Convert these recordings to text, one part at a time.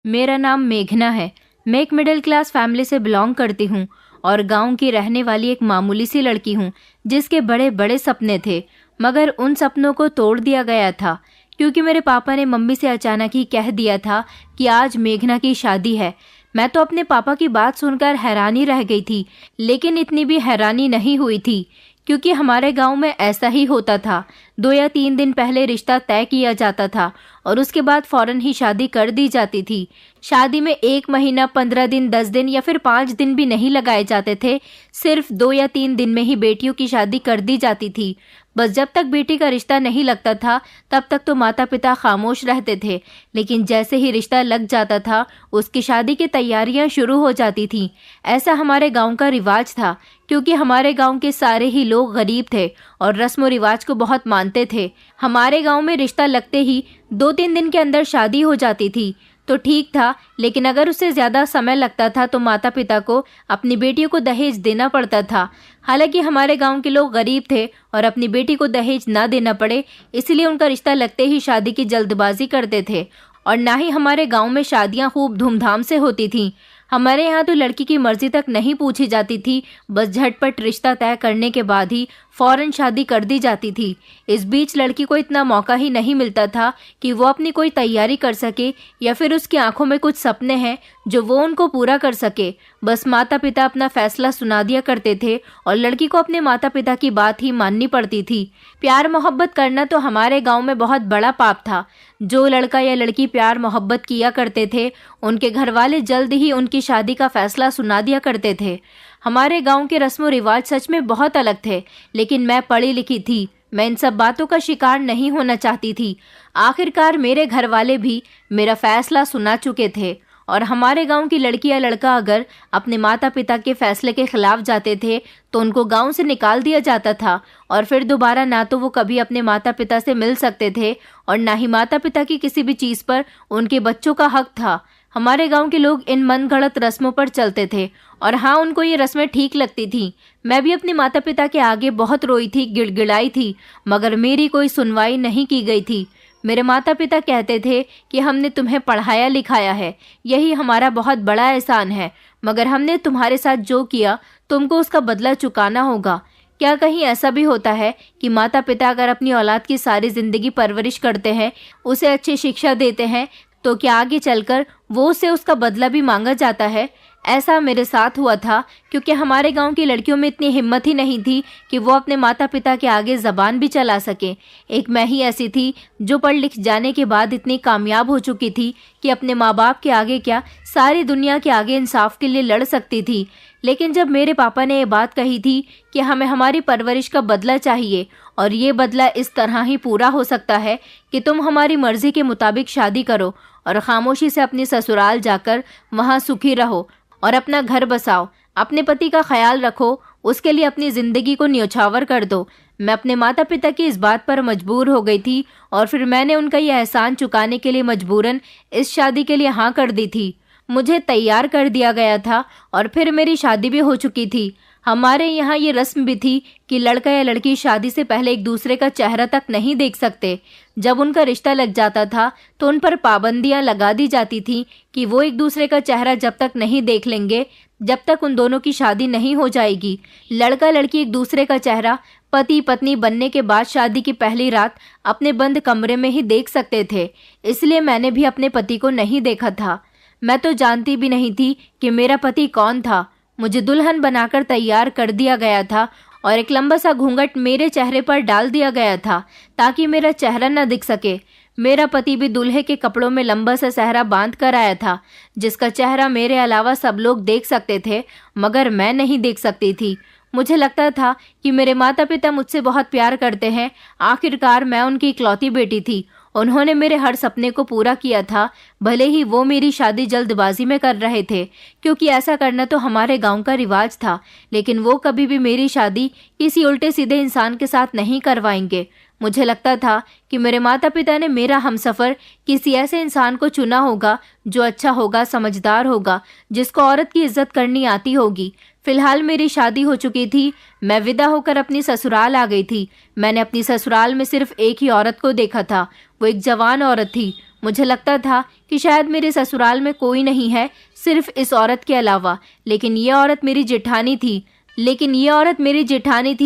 मेरा नाम मेघना है। मैं एक मिडिल क्लास फैमिली से बिलोंग करती हूँ और गांव की रहने वाली एक मामूली सी लड़की हूँ जिसके बड़े बड़े सपने थे, मगर उन सपनों को तोड़ दिया गया था क्योंकि मेरे पापा ने मम्मी से अचानक ही कह दिया था कि आज मेघना की शादी है। मैं तो अपने पापा की बात सुनकर हैरानी रह गई थी, लेकिन इतनी भी हैरानी नहीं हुई थी क्योंकि हमारे गांव में ऐसा ही होता था। 2 या 3 दिन पहले रिश्ता तय किया जाता था और उसके बाद फौरन ही शादी कर दी जाती थी। शादी में 1 महीना, 15 दिन, 10 दिन या फिर 5 दिन भी नहीं लगाए जाते थे। सिर्फ 2 या 3 दिन में ही बेटियों की शादी कर दी जाती थी। बस जब तक बेटी का रिश्ता नहीं लगता था तब तक तो माता पिता खामोश रहते थे, लेकिन जैसे ही रिश्ता लग जाता था उसकी शादी की तैयारियां शुरू हो जाती थीं। ऐसा हमारे गांव का रिवाज था क्योंकि हमारे गांव के सारे ही लोग गरीब थे और रस्म और रिवाज को बहुत मानते थे। हमारे गांव में रिश्ता लगते ही 2-3 दिन के अंदर शादी हो जाती थी तो ठीक था, लेकिन अगर उससे ज़्यादा समय लगता था तो माता पिता को अपनी बेटियों को दहेज देना पड़ता था। हालांकि हमारे गांव के लोग गरीब थे और अपनी बेटी को दहेज ना देना पड़े इसलिए उनका रिश्ता लगते ही शादी की जल्दबाजी करते थे। और ना ही हमारे गांव में शादियां खूब धूमधाम से होती थीं। हमारे यहाँ तो लड़की की मर्जी तक नहीं पूछी जाती थी, बस झटपट रिश्ता तय करने के बाद ही फौरन शादी कर दी जाती थी। इस बीच लड़की को इतना मौका ही नहीं मिलता था कि वो अपनी कोई तैयारी कर सके या फिर उसकी आंखों में कुछ सपने हैं जो वो उनको पूरा कर सके। बस माता पिता अपना फैसला सुना दिया करते थे और लड़की को अपने माता पिता की बात ही माननी पड़ती थी। प्यार मोहब्बत करना तो हमारे गाँव में बहुत बड़ा पाप था। जो लड़का या लड़की प्यार मोहब्बत किया करते थे उनके घर वाले जल्द ही उनकी शादी का फैसला सुना दिया करते थे। हमारे गांव के रस्मों रिवाज सच में बहुत अलग थे, लेकिन मैं पढ़ी लिखी थी, मैं इन सब बातों का शिकार नहीं होना चाहती थी। आखिरकार मेरे घर वाले भी मेरा फैसला सुना चुके थे और हमारे गांव की लड़की या लड़का अगर अपने माता पिता के फैसले के खिलाफ जाते थे तो उनको गांव से निकाल दिया जाता था और फिर दोबारा ना तो वो कभी अपने माता पिता से मिल सकते थे और ना ही माता पिता की किसी भी चीज़ पर उनके बच्चों का हक था। हमारे गांव के लोग इन मनगढ़ंत रस्मों पर चलते थे और हाँ, उनको ये रस्में ठीक लगती थी। मैं भी अपने माता पिता के आगे बहुत रोई थी, गिड़गिड़ाई थी, मगर मेरी कोई सुनवाई नहीं की गई थी। मेरे माता पिता कहते थे कि हमने तुम्हें पढ़ाया लिखाया है, यही हमारा बहुत बड़ा एहसान है, मगर हमने तुम्हारे साथ जो किया तुमको उसका बदला चुकाना होगा। क्या कहीं ऐसा भी होता है कि माता पिता अगर अपनी औलाद की सारी जिंदगी परवरिश करते हैं, उसे अच्छी शिक्षा देते हैं, तो क्या आगे चलकर वो उससे उसका बदला भी मांगा जाता है? ऐसा मेरे साथ हुआ था क्योंकि हमारे गांव की लड़कियों में इतनी हिम्मत ही नहीं थी कि वो अपने माता पिता के आगे ज़बान भी चला सके। एक मैं ही ऐसी थी जो पढ़ लिख जाने के बाद इतनी कामयाब हो चुकी थी कि अपने माँ बाप के आगे क्या, सारी दुनिया के आगे इंसाफ के लिए लड़ सकती थी। लेकिन जब मेरे पापा ने ये बात कही थी कि हमें हमारी परवरिश का बदला चाहिए और ये बदला इस तरह ही पूरा हो सकता है कि तुम हमारी मर्जी के मुताबिक शादी करो और खामोशी से अपने ससुराल जाकर वहाँ सुखी रहो और अपना घर बसाओ, अपने पति का ख्याल रखो, उसके लिए अपनी ज़िंदगी को न्योछावर कर दो। मैं अपने माता पिता की इस बात पर मजबूर हो गई थी और फिर मैंने उनका यह एहसान चुकाने के लिए मजबूरन इस शादी के लिए हाँ कर दी थी। मुझे तैयार कर दिया गया था और फिर मेरी शादी भी हो चुकी थी। हमारे यहाँ ये रस्म भी थी कि लड़का या लड़की शादी से पहले एक दूसरे का चेहरा तक नहीं देख सकते। जब उनका रिश्ता लग जाता था तो उन पर पाबंदियां लगा दी जाती थी कि वो एक दूसरे का चेहरा जब तक नहीं देख लेंगे जब तक उन दोनों की शादी नहीं हो जाएगी। लड़का लड़की एक दूसरे का चेहरा पति पत्नी बनने के बाद शादी की पहली रात अपने बंद कमरे में ही देख सकते थे। इसलिए मैंने भी अपने पति को नहीं देखा था। मैं तो जानती भी नहीं थी कि मेरा पति कौन था। मुझे दुल्हन बनाकर तैयार कर दिया गया था और एक लंबा सा घूंघट मेरे चेहरे पर डाल दिया गया था ताकि मेरा चेहरा न दिख सके। मेरा पति भी दूल्हे के कपड़ों में लंबा सा सहरा बांध कर आया था जिसका चेहरा मेरे अलावा सब लोग देख सकते थे, मगर मैं नहीं देख सकती थी। मुझे लगता था कि मेरे माता पिता मुझसे बहुत प्यार करते हैं। आखिरकार मैं उनकी इकलौती बेटी थी। उन्होंने मेरे हर सपने को पूरा किया था, भले ही वो मेरी शादी जल्दबाजी में कर रहे थे क्योंकि ऐसा करना तो हमारे गांव का रिवाज था। लेकिन वो कभी भी मेरी शादी किसी उल्टे सीधे इंसान के साथ नहीं करवाएंगे। मुझे लगता था कि मेरे माता पिता ने मेरा हमसफ़र किसी ऐसे इंसान को चुना होगा जो अच्छा होगा, समझदार होगा, जिसको औरत की इज्जत करनी आती होगी। फिलहाल मेरी शादी हो चुकी थी। मैं विदा होकर अपनी ससुराल आ गई थी। मैंने अपनी ससुराल में सिर्फ एक ही औरत को देखा था। वो एक जवान औरत थी। मुझे लगता था कि शायद मेरे ससुराल में कोई नहीं है सिर्फ इस औरत के अलावा, लेकिन ये औरत मेरी जेठानी थी,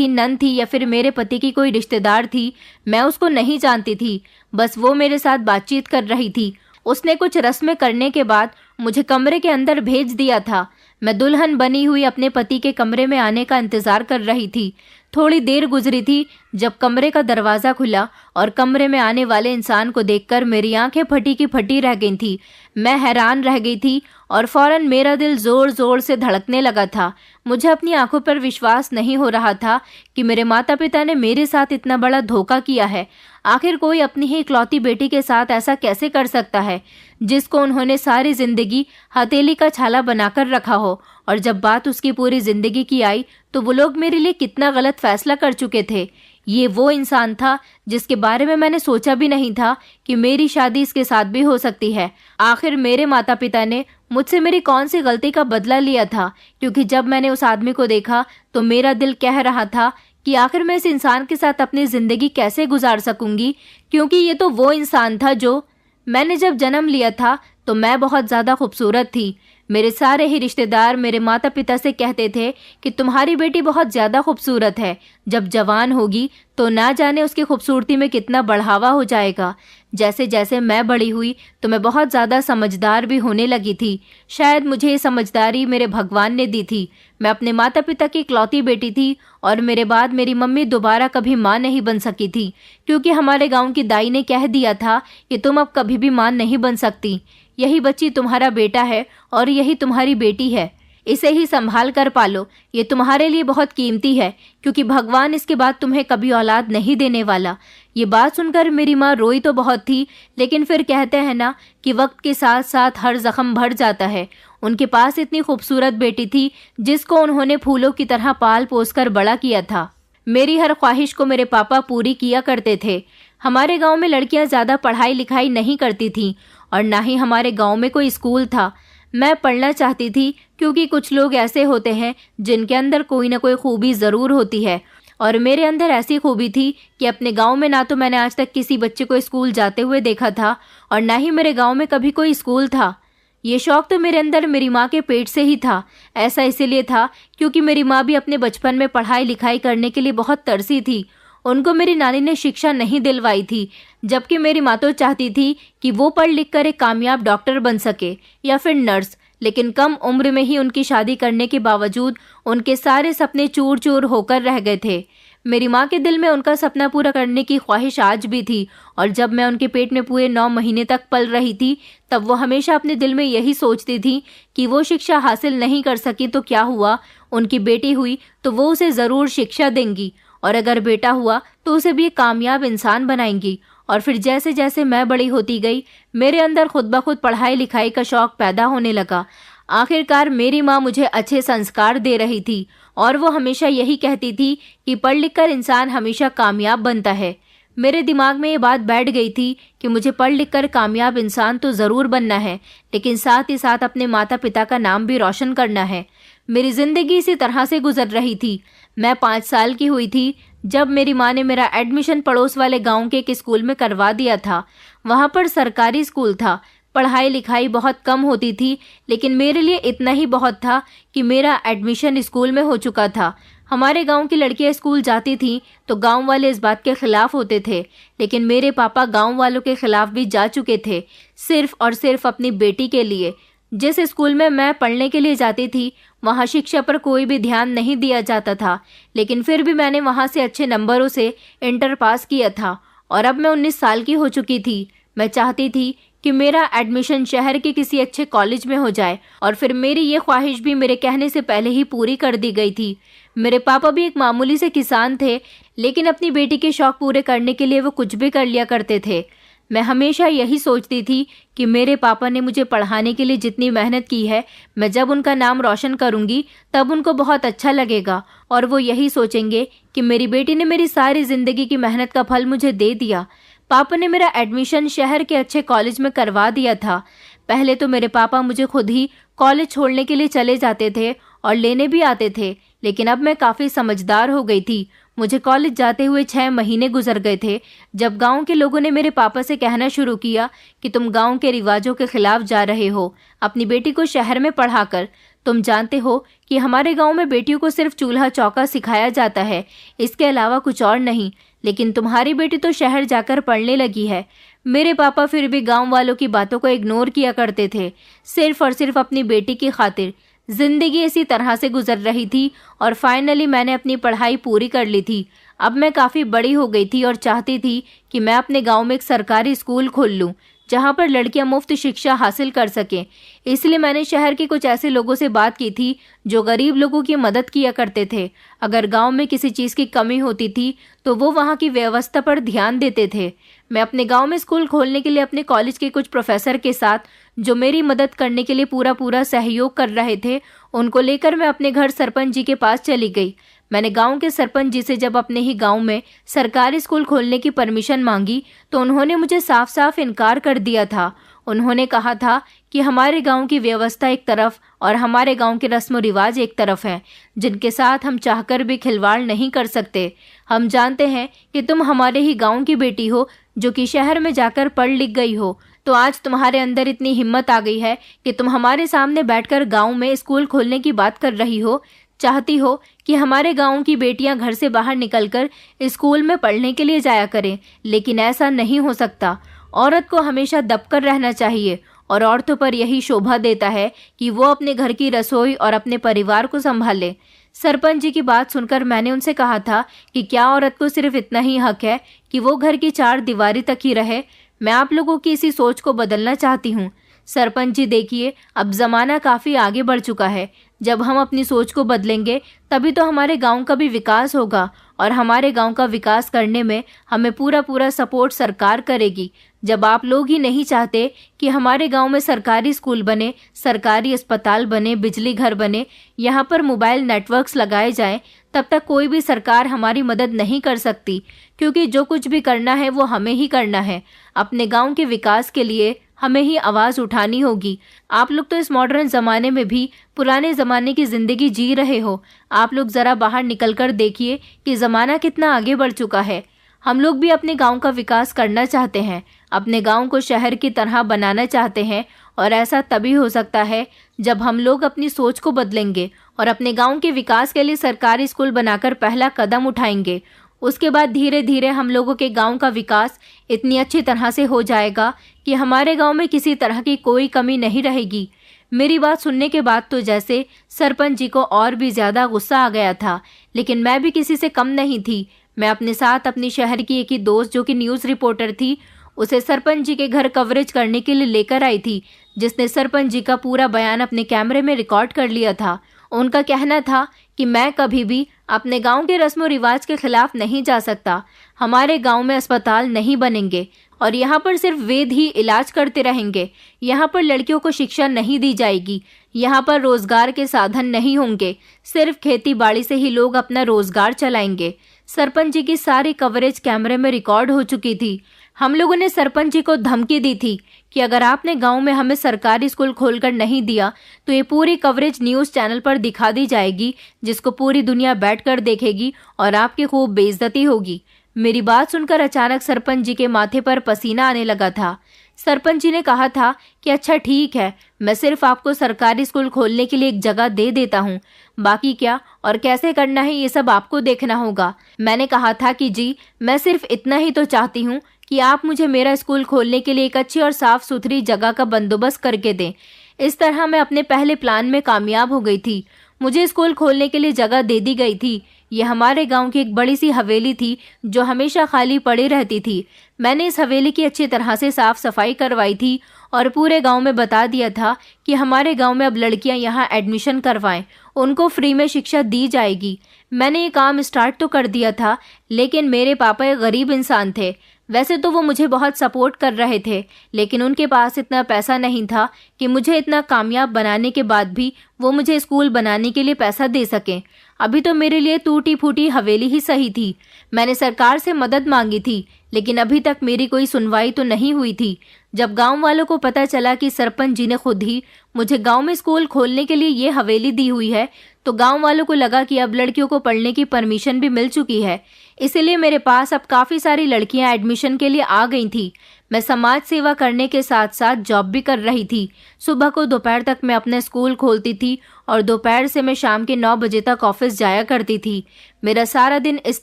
नन थी या फिर मेरे पति की कोई रिश्तेदार थी। मैं उसको नहीं जानती थी, बस वो मेरे साथ बातचीत कर रही थी। उसने कुछ रस्में करने के बाद मुझे कमरे के अंदर भेज दिया था। मैं दुल्हन बनी हुई अपने पति के कमरे में आने का इंतजार कर रही थी। थोड़ी देर गुजरी थी जब कमरे का दरवाज़ा खुला और कमरे में आने वाले इंसान को देखकर मेरी आंखें फटी की फटी रह गई थी। मैं हैरान रह गई थी और फौरन मेरा दिल ज़ोर ज़ोर से धड़कने लगा था। मुझे अपनी आंखों पर विश्वास नहीं हो रहा था कि मेरे माता पिता ने मेरे साथ इतना बड़ा धोखा किया है। आखिर कोई अपनी ही इकलौती बेटी के साथ ऐसा कैसे कर सकता है, जिसको उन्होंने सारी जिंदगी हथेली का छाला बनाकर रखा हो। और जब बात उसकी पूरी जिंदगी की आई तो वो लोग मेरे लिए कितना गलत फैसला कर चुके थे। ये वो इंसान था जिसके बारे में मैंने सोचा भी नहीं था कि मेरी शादी इसके साथ भी हो सकती है। आखिर मेरे माता पिता ने मुझसे मेरी कौन सी गलती का बदला लिया था, क्योंकि जब मैंने उस आदमी को देखा तो मेरा दिल कह रहा था कि आखिर मैं इस इंसान के साथ अपनी जिंदगी कैसे गुजार सकूंगी, क्योंकि ये तो वो इंसान था जो मैंने जब जन्म लिया था तो मैं बहुत ज़्यादा खूबसूरत थी। मेरे सारे ही रिश्तेदार मेरे माता पिता से कहते थे कि तुम्हारी बेटी बहुत ज़्यादा खूबसूरत है, जब जवान होगी तो ना जाने उसकी खूबसूरती में कितना बढ़ावा हो जाएगा। जैसे जैसे मैं बड़ी हुई तो मैं बहुत ज़्यादा समझदार भी होने लगी थी। शायद मुझे ये समझदारी मेरे भगवान ने दी थी। मैं अपने माता पिता की इकलौती बेटी थी और मेरे बाद मेरी मम्मी दोबारा कभी माँ नहीं बन सकी थी, क्योंकि हमारे गाँव की दाई ने कह दिया था कि तुम अब कभी भी माँ नहीं बन सकती। यही बच्ची तुम्हारा बेटा है और यही तुम्हारी बेटी है, इसे ही संभाल कर पालो। ये तुम्हारे लिए बहुत कीमती है, क्योंकि भगवान इसके बाद तुम्हें कभी औलाद नहीं देने वाला। ये बात सुनकर मेरी माँ रोई तो बहुत थी, लेकिन फिर कहते हैं ना कि वक्त के साथ साथ हर जख्म भर जाता है। उनके पास इतनी खूबसूरत बेटी थी जिसको उन्होंने फूलों की तरह पाल पोस कर बड़ा किया था। मेरी हर ख्वाहिश को मेरे पापा पूरी किया करते थे। हमारे गांव में लड़कियां ज़्यादा पढ़ाई लिखाई नहीं करती थीं और ना ही हमारे गांव में कोई स्कूल था। मैं पढ़ना चाहती थी, क्योंकि कुछ लोग ऐसे होते हैं जिनके अंदर कोई ना कोई खूबी ज़रूर होती है, और मेरे अंदर ऐसी खूबी थी कि अपने गांव में ना तो मैंने आज तक किसी बच्चे को स्कूल जाते हुए देखा था और ना ही मेरे गांव में कभी कोई स्कूल था। ये शौक़ तो मेरे अंदर मेरी माँ के पेट से ही था। ऐसा इसीलिए था क्योंकि मेरी माँ भी अपने बचपन में पढ़ाई लिखाई करने के लिए बहुत तरसी थी। उनको मेरी नानी ने शिक्षा नहीं दिलवाई थी, जबकि मेरी माँ तो चाहती थी कि वो पढ़ लिख कर एक कामयाब डॉक्टर बन सके या फिर नर्स, लेकिन कम उम्र में ही उनकी शादी करने के बावजूद उनके सारे सपने चूर चूर होकर रह गए थे। मेरी माँ के दिल में उनका सपना पूरा करने की ख्वाहिश आज भी थी, और जब मैं उनके पेट में पूरे 9 महीने तक पल रही थी तब वो हमेशा अपने दिल में यही सोचती थी कि वो शिक्षा हासिल नहीं कर सकी तो क्या हुआ, उनकी बेटी हुई तो वो उसे ज़रूर शिक्षा देंगी, और अगर बेटा हुआ तो उसे भी एक कामयाब इंसान बनाएंगी। और फिर जैसे जैसे मैं बड़ी होती गई मेरे अंदर खुद ब खुद पढ़ाई लिखाई का शौक़ पैदा होने लगा। आखिरकार मेरी माँ मुझे अच्छे संस्कार दे रही थी और वो हमेशा यही कहती थी कि पढ़ लिख कर इंसान हमेशा कामयाब बनता है। मेरे दिमाग में ये बात बैठ गई थी कि मुझे पढ़ लिख कर कामयाब इंसान तो ज़रूर बनना है, लेकिन साथ ही साथ अपने माता पिता का नाम भी रोशन करना है। मेरी ज़िंदगी इसी तरह से गुजर रही थी। मैं 5 साल की हुई थी जब मेरी माँ ने मेरा एडमिशन पड़ोस वाले गांव के एक स्कूल में करवा दिया था। वहाँ पर सरकारी स्कूल था, पढ़ाई लिखाई बहुत कम होती थी, लेकिन मेरे लिए इतना ही बहुत था कि मेरा एडमिशन स्कूल में हो चुका था। हमारे गांव की लड़कियां स्कूल जाती थीं तो गांव वाले इस बात के खिलाफ होते थे, लेकिन मेरे पापा गांव वालों के खिलाफ भी जा चुके थे, सिर्फ और सिर्फ अपनी बेटी के लिए। जिस स्कूल में मैं पढ़ने के लिए जाती थी वहाँ शिक्षा पर कोई भी ध्यान नहीं दिया जाता था, लेकिन फिर भी मैंने वहाँ से अच्छे नंबरों से इंटर पास किया था और अब मैं 19 साल की हो चुकी थी। मैं चाहती थी कि मेरा एडमिशन शहर के किसी अच्छे कॉलेज में हो जाए, और फिर मेरी ये ख्वाहिश भी मेरे कहने से पहले ही पूरी कर दी गई थी। मेरे पापा भी एक मामूली से किसान थे, लेकिन अपनी बेटी के शौक़ पूरे करने के लिए वो कुछ भी कर लिया करते थे। मैं हमेशा यही सोचती थी कि मेरे पापा ने मुझे पढ़ाने के लिए जितनी मेहनत की है, मैं जब उनका नाम रोशन करूंगी तब उनको बहुत अच्छा लगेगा और वो यही सोचेंगे कि मेरी बेटी ने मेरी सारी ज़िंदगी की मेहनत का फल मुझे दे दिया। पापा ने मेरा एडमिशन शहर के अच्छे कॉलेज में करवा दिया था। पहले तो मेरे पापा मुझे खुद ही कॉलेज छोड़ने के लिए चले जाते थे और लेने भी आते थे, लेकिन अब मैं काफ़ी समझदार हो गई थी। मुझे कॉलेज जाते हुए 6 महीने गुजर गए थे जब गांव के लोगों ने मेरे पापा से कहना शुरू किया कि तुम गांव के रिवाजों के खिलाफ जा रहे हो अपनी बेटी को शहर में पढ़ाकर। तुम जानते हो कि हमारे गांव में बेटियों को सिर्फ चूल्हा चौका सिखाया जाता है, इसके अलावा कुछ और नहीं। लेकिन तुम्हारी बेटी तो शहर जाकर पढ़ने लगी है। मेरे पापा फिर भी गांव वालों की बातों को इग्नोर किया करते थे, सिर्फ और सिर्फ अपनी बेटी की खातिर। जिंदगी इसी तरह से गुजर रही थी और फाइनली मैंने अपनी पढ़ाई पूरी कर ली थी। अब मैं काफ़ी बड़ी हो गई थी और चाहती थी कि मैं अपने गांव में एक सरकारी स्कूल खोल लूं जहां पर लड़कियां मुफ्त शिक्षा हासिल कर सकें। इसलिए मैंने शहर के कुछ ऐसे लोगों से बात की थी जो गरीब लोगों की मदद किया करते थे। अगर गांव में किसी चीज़ की कमी होती थी तो वो वहां की व्यवस्था पर ध्यान देते थे। मैं अपने गांव में स्कूल खोलने के लिए अपने कॉलेज के कुछ प्रोफेसर के साथ, जो मेरी मदद करने के लिए पूरा सहयोग कर रहे थे, उनको लेकर मैं अपने घर सरपंच जी के पास चली गई। मैंने गांव के सरपंच जी से जब अपने ही गांव में सरकारी स्कूल खोलने की परमिशन मांगी तो उन्होंने मुझे साफ साफ इनकार कर दिया था। उन्होंने कहा था कि हमारे गांव की व्यवस्था एक तरफ और हमारे गांव के रस्म रिवाज एक तरफ हैं, जिनके साथ हम चाहकर भी खिलवाड़ नहीं कर सकते। हम जानते हैं कि तुम हमारे ही गांव की बेटी हो जो कि शहर में जाकर पढ़ लिख गई हो, तो आज तुम्हारे अंदर इतनी हिम्मत आ गई है कि तुम हमारे सामने बैठकर गांव में स्कूल खोलने की बात कर रही हो। चाहती हो कि हमारे गांव की बेटियां घर से बाहर निकलकर स्कूल में पढ़ने के लिए जाया करें, लेकिन ऐसा नहीं हो सकता। औरत को हमेशा दबकर रहना चाहिए और औरतों पर यही शोभा देता है कि वो अपने घर की रसोई और अपने परिवार को संभाले। सरपंच जी की बात सुनकर मैंने उनसे कहा था कि क्या औरत को सिर्फ इतना ही हक है कि वो घर की 4 दीवारी तक ही रहे? मैं आप लोगों की इसी सोच को बदलना चाहती हूँ। सरपंच जी देखिए, अब जमाना काफी आगे बढ़ चुका है। जब हम अपनी सोच को बदलेंगे तभी तो हमारे गांव का भी विकास होगा और हमारे गांव का विकास करने में हमें पूरा सपोर्ट सरकार करेगी। जब आप लोग ही नहीं चाहते कि हमारे गांव में सरकारी स्कूल बने, सरकारी अस्पताल बने, बिजली घर बने, यहाँ पर मोबाइल नेटवर्क्स लगाए जाएं, तब तक कोई भी सरकार हमारी मदद नहीं कर सकती, क्योंकि जो कुछ भी करना है वो हमें ही करना है। अपने गांव के विकास के लिए हमें ही आवाज़ उठानी होगी। आप लोग तो इस मॉडर्न ज़माने में भी पुराने ज़माने की ज़िंदगी जी रहे हो। आप लोग ज़रा बाहर निकलकर देखिए कि ज़माना कितना आगे बढ़ चुका है। हम लोग भी अपने गांव का विकास करना चाहते हैं, अपने गांव को शहर की तरह बनाना चाहते हैं, और ऐसा तभी हो सकता है जब हम लोग अपनी सोच को बदलेंगे और अपने गांव के विकास के लिए सरकारी स्कूल बनाकर पहला कदम उठाएंगे। उसके बाद धीरे धीरे हम लोगों के गांव का विकास इतनी अच्छी तरह से हो जाएगा कि हमारे गांव में किसी तरह की कोई कमी नहीं रहेगी। मेरी बात सुनने के बाद तो जैसे सरपंच जी को और भी ज़्यादा गुस्सा आ गया था, लेकिन मैं भी किसी से कम नहीं थी। मैं अपने साथ अपनी शहर की एक ही दोस्त, जो कि न्यूज़ रिपोर्टर थी, उसे सरपंच जी के घर कवरेज करने के लिए लेकर आई थी, जिसने सरपंच जी का पूरा बयान अपने कैमरे में रिकॉर्ड कर लिया था। उनका कहना था कि मैं कभी भी अपने गांव के रस्म रिवाज के खिलाफ नहीं जा सकता। हमारे गांव में अस्पताल नहीं बनेंगे और यहाँ पर सिर्फ वैद्य ही इलाज करते रहेंगे। यहाँ पर लड़कियों को शिक्षा नहीं दी जाएगी। यहाँ पर रोजगार के साधन नहीं होंगे। सिर्फ खेती बाड़ी से ही लोग अपना रोजगार चलाएंगे। सरपंच जी की सारी कवरेज कैमरे में रिकॉर्ड हो चुकी थी। हम लोगों ने सरपंच जी को धमकी दी थी कि अगर आपने गांव में हमें सरकारी स्कूल खोलकर नहीं दिया तो ये पूरी कवरेज न्यूज़ चैनल पर दिखा दी जाएगी, जिसको पूरी दुनिया बैठकर देखेगी और आपकी खूब बेइज्जती होगी। मेरी बात सुनकर अचानक सरपंच जी के माथे पर पसीना आने लगा था। सरपंच जी ने कहा था कि अच्छा ठीक है, मैं सिर्फ आपको सरकारी स्कूल खोलने के लिए एक जगह दे देता हूँ, बाकी क्या और कैसे करना है ये सब आपको देखना होगा। मैंने कहा था कि जी, मैं सिर्फ इतना ही तो चाहती हूँ कि आप मुझे मेरा स्कूल खोलने के लिए एक अच्छी और साफ सुथरी जगह का बंदोबस्त करके दें। इस तरह मैं अपने पहले प्लान में कामयाब हो गई थी। मुझे स्कूल खोलने के लिए जगह दे दी गई थी। यह हमारे गांव की एक बड़ी सी हवेली थी जो हमेशा खाली पड़ी रहती थी। मैंने इस हवेली की अच्छी तरह से साफ सफाई करवाई थी और पूरे गांव में बता दिया था कि हमारे गांव में अब लड़कियां यहां एडमिशन करवाएं, उनको फ्री में शिक्षा दी जाएगी। मैंने ये काम स्टार्ट तो कर दिया था, लेकिन मेरे पापा एक गरीब इंसान थे। वैसे तो वो मुझे बहुत सपोर्ट कर रहे थे, लेकिन उनके पास इतना पैसा नहीं था कि मुझे इतना कामयाब बनाने के बाद भी वो मुझे स्कूल बनाने के लिए पैसा दे सकें। अभी तो मेरे लिए टूटी फूटी हवेली ही सही थी। मैंने सरकार से मदद मांगी थी, लेकिन अभी तक मेरी कोई सुनवाई तो नहीं हुई थी। जब गांव वालों को पता चला कि सरपंच जी ने खुद ही मुझे गांव में स्कूल खोलने के लिए ये हवेली दी हुई है, तो गांव वालों को लगा कि अब लड़कियों को पढ़ने की परमिशन भी मिल चुकी है, इसीलिए मेरे पास अब काफ़ी सारी लड़कियां एडमिशन के लिए आ गई थी। मैं समाज सेवा करने के साथ साथ जॉब भी कर रही थी। सुबह को दोपहर तक मैं अपना स्कूल खोलती थी और दोपहर से मैं शाम के 9 बजे तक ऑफिस जाया करती थी। मेरा सारा दिन इस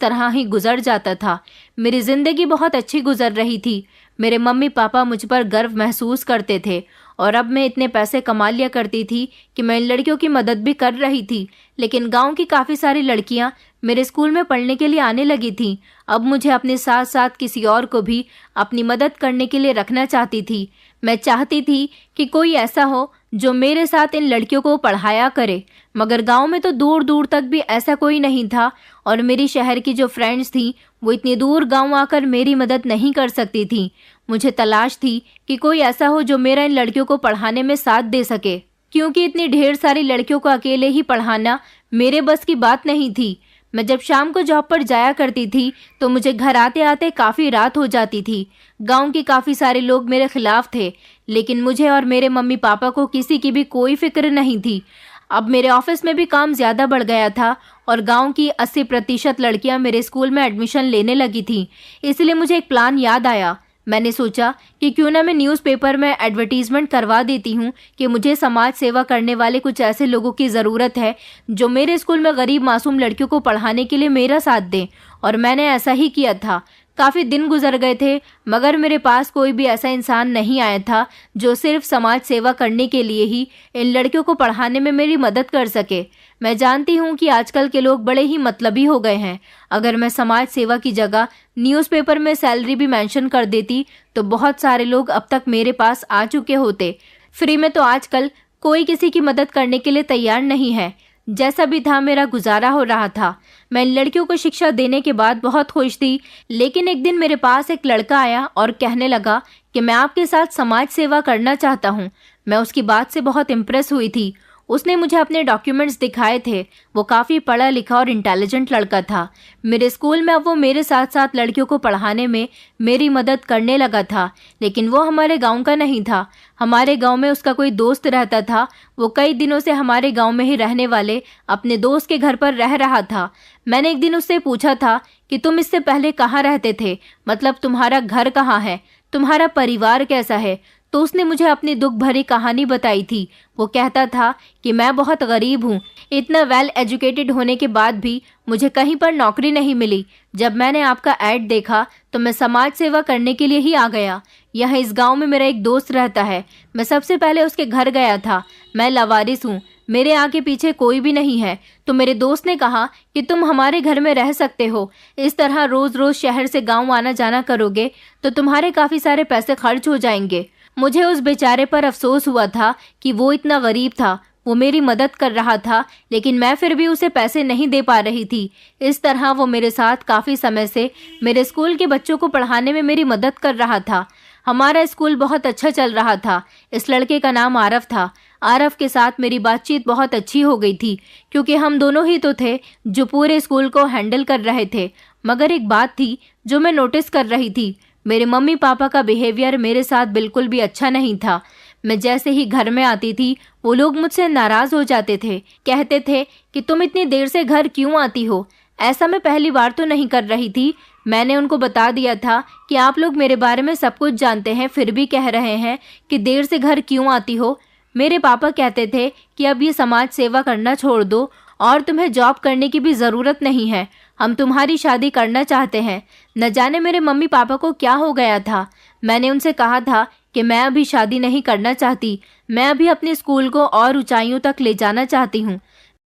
तरह ही गुजर जाता था। मेरी ज़िंदगी बहुत अच्छी गुजर रही थी। मेरे मम्मी पापा मुझ पर गर्व महसूस करते थे और अब मैं इतने पैसे कमा लिया करती थी कि मैं इन लड़कियों की मदद भी कर रही थी। लेकिन गांव की काफ़ी सारी लड़कियां मेरे स्कूल में पढ़ने के लिए आने लगी थीं। अब मुझे अपने साथ साथ किसी और को भी अपनी मदद करने के लिए रखना चाहती थी। मैं चाहती थी कि कोई ऐसा हो जो मेरे साथ इन लड़कियों को पढ़ाया करे, मगर गांव में तो दूर दूर तक भी ऐसा कोई नहीं था और मेरी शहर की जो फ्रेंड्स थीं वो इतनी दूर गांव आकर मेरी मदद नहीं कर सकती थीं। मुझे तलाश थी कि कोई ऐसा हो जो मेरा इन लड़कियों को पढ़ाने में साथ दे सके, क्योंकि इतनी ढेर सारी लड़कियों को अकेले ही पढ़ाना मेरे बस की बात नहीं थी। मैं जब शाम को जॉब पर जाया करती थी तो मुझे घर आते आते काफ़ी रात हो जाती थी। गांव के काफ़ी सारे लोग मेरे खिलाफ थे, लेकिन मुझे और मेरे मम्मी पापा को किसी की भी कोई फिक्र नहीं थी। अब मेरे ऑफिस में भी काम ज़्यादा बढ़ गया था और गांव की 80% लड़कियां मेरे स्कूल में एडमिशन लेने लगी थीं। इसलिए मुझे एक प्लान याद आया। मैंने सोचा कि क्यों ना मैं न्यूज़पेपर में एडवर्टीजमेंट करवा देती हूँ कि मुझे समाज सेवा करने वाले कुछ ऐसे लोगों की ज़रूरत है जो मेरे स्कूल में गरीब मासूम लड़कियों को पढ़ाने के लिए मेरा साथ दें। और मैंने ऐसा ही किया था। काफ़ी दिन गुजर गए थे, मगर मेरे पास कोई भी ऐसा इंसान नहीं आया था जो सिर्फ समाज सेवा करने के लिए ही इन लड़कियों को पढ़ाने में मेरी मदद कर सके। मैं जानती हूँ कि आजकल के लोग बड़े ही मतलबी हो गए हैं। अगर मैं समाज सेवा की जगह न्यूज़पेपर में सैलरी भी मेंशन कर देती तो बहुत सारे लोग अब तक मेरे पास आ चुके होते। फ्री में तो आजकल कोई किसी की मदद करने के लिए तैयार नहीं है। जैसा भी था, मेरा गुजारा हो रहा था। मैं इन लड़कियों को शिक्षा देने के बाद बहुत खुश थी, लेकिन एक दिन मेरे पास एक लड़का आया और कहने लगा कि मैं आपके साथ समाज सेवा करना चाहता हूँ। मैं उसकी बात से बहुत इम्प्रेस हुई थी। उसने मुझे अपने डॉक्यूमेंट्स दिखाए थे। वो काफ़ी पढ़ा लिखा और इंटेलिजेंट लड़का था। मेरे स्कूल में अब वो मेरे साथ साथ लड़कियों को पढ़ाने में मेरी मदद करने लगा था, लेकिन वो हमारे गांव का नहीं था। हमारे गांव में उसका कोई दोस्त रहता था। वो कई दिनों से हमारे गांव में ही रहने वाले अपने दोस्त के घर पर रह रहा था। मैंने एक दिन उससे पूछा था कि तुम इससे पहले कहाँ रहते थे, मतलब तुम्हारा घर कहाँ है, तुम्हारा परिवार कैसा है। तो उसने मुझे अपनी दुख भरी कहानी बताई थी। वो कहता था कि मैं बहुत गरीब हूँ। इतना वेल एजुकेटेड होने के बाद भी मुझे कहीं पर नौकरी नहीं मिली। जब मैंने आपका ऐड देखा तो मैं समाज सेवा करने के लिए ही आ गया। यहाँ इस गांव में मेरा एक दोस्त रहता है। मैं सबसे पहले उसके घर गया था। मैं लावारिस हूँ, मेरे आगे पीछे कोई भी नहीं है। तो मेरे दोस्त ने कहा कि तुम हमारे घर में रह सकते हो। इस तरह रोज रोज शहर से गाँव आना जाना करोगे तो तुम्हारे काफ़ी सारे पैसे खर्च हो जाएंगे। मुझे उस बेचारे पर अफसोस हुआ था कि वो इतना गरीब था। वो मेरी मदद कर रहा था, लेकिन मैं फिर भी उसे पैसे नहीं दे पा रही थी। इस तरह वो मेरे साथ काफ़ी समय से मेरे स्कूल के बच्चों को पढ़ाने में मेरी मदद कर रहा था। हमारा स्कूल बहुत अच्छा चल रहा था। इस लड़के का नाम आरव था। आरव के साथ मेरी बातचीत बहुत अच्छी हो गई थी, क्योंकि हम दोनों ही तो थे जो पूरे स्कूल को हैंडल कर रहे थे। मगर एक बात थी जो मैं नोटिस कर रही थी। मेरे मम्मी पापा का बिहेवियर मेरे साथ बिल्कुल भी अच्छा नहीं था। मैं जैसे ही घर में आती थी वो लोग मुझसे नाराज़ हो जाते थे। कहते थे कि तुम इतनी देर से घर क्यों आती हो। ऐसा मैं पहली बार तो नहीं कर रही थी। मैंने उनको बता दिया था कि आप लोग मेरे बारे में सब कुछ जानते हैं, फिर भी कह रहे हैं कि देर से घर क्यों आती हो। मेरे पापा कहते थे कि अब ये समाज सेवा करना छोड़ दो और तुम्हें जॉब करने की भी ज़रूरत नहीं है। हम तुम्हारी शादी करना चाहते हैं। न जाने मेरे मम्मी पापा को क्या हो गया था। मैंने उनसे कहा था कि मैं अभी शादी नहीं करना चाहती। मैं अभी अपने स्कूल को और ऊंचाइयों तक ले जाना चाहती हूँ।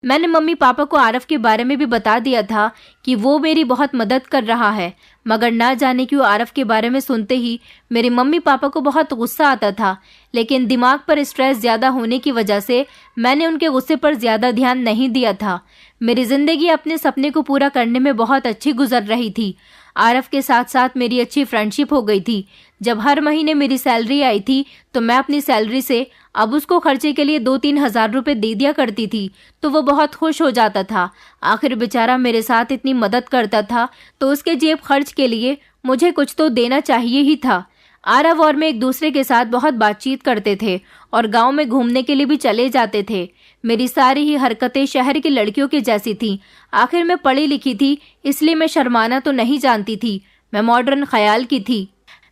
मैंने मम्मी पापा को आरव के बारे में भी बता दिया था कि वो मेरी बहुत मदद कर रहा है, मगर ना जाने क्यों आरव के बारे में सुनते ही मेरे मम्मी पापा को बहुत गुस्सा आता था। लेकिन दिमाग पर स्ट्रेस ज़्यादा होने की वजह से मैंने उनके गुस्से पर ज़्यादा ध्यान नहीं दिया था। मेरी ज़िंदगी अपने सपने को पूरा करने में बहुत अच्छी गुजर रही थी। आरव के साथ साथ मेरी अच्छी फ्रेंडशिप हो गई थी। जब हर महीने मेरी सैलरी आई थी तो मैं अपनी सैलरी से अब उसको खर्चे के लिए 2-3 हज़ार रुपये दे दिया करती थी, तो वो बहुत खुश हो जाता था। आखिर बेचारा मेरे साथ इतनी मदद करता था तो उसके जेब खर्च के लिए मुझे कुछ तो देना चाहिए ही था। आरव और मैं एक दूसरे के साथ बहुत बातचीत करते थे और गांव में घूमने के लिए भी चले जाते थे। मेरी सारी ही हरकतें शहर की लड़कियों की जैसी थीं। आखिर मैं पढ़ी लिखी थी, इसलिए मैं शर्माना तो नहीं जानती थी। मैं मॉडर्न ख्याल की थी।